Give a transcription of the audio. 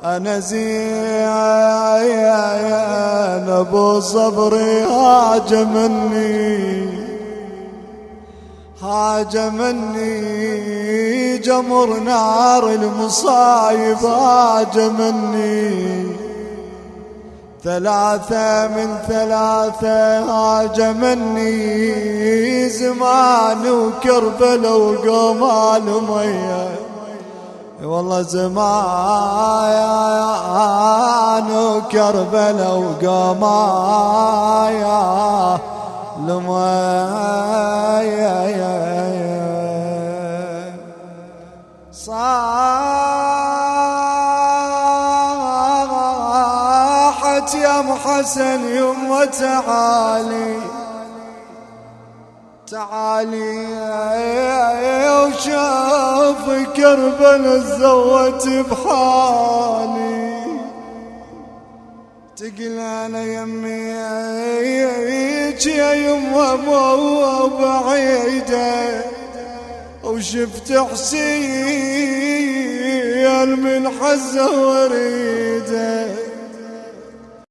أنا زين أبو صبري هاجمني جمر نار المصايب هاجمني 3 من 3 هاجمني زمان وكربلة وقمال مية والله زمان وكربلة وقمايا لمية صاحت يا محسن يمه تعالي وشاف كربلاء زوت بحالي تقل انا يميك يا يمه مو بعيده وشفت حسين من حزه وريده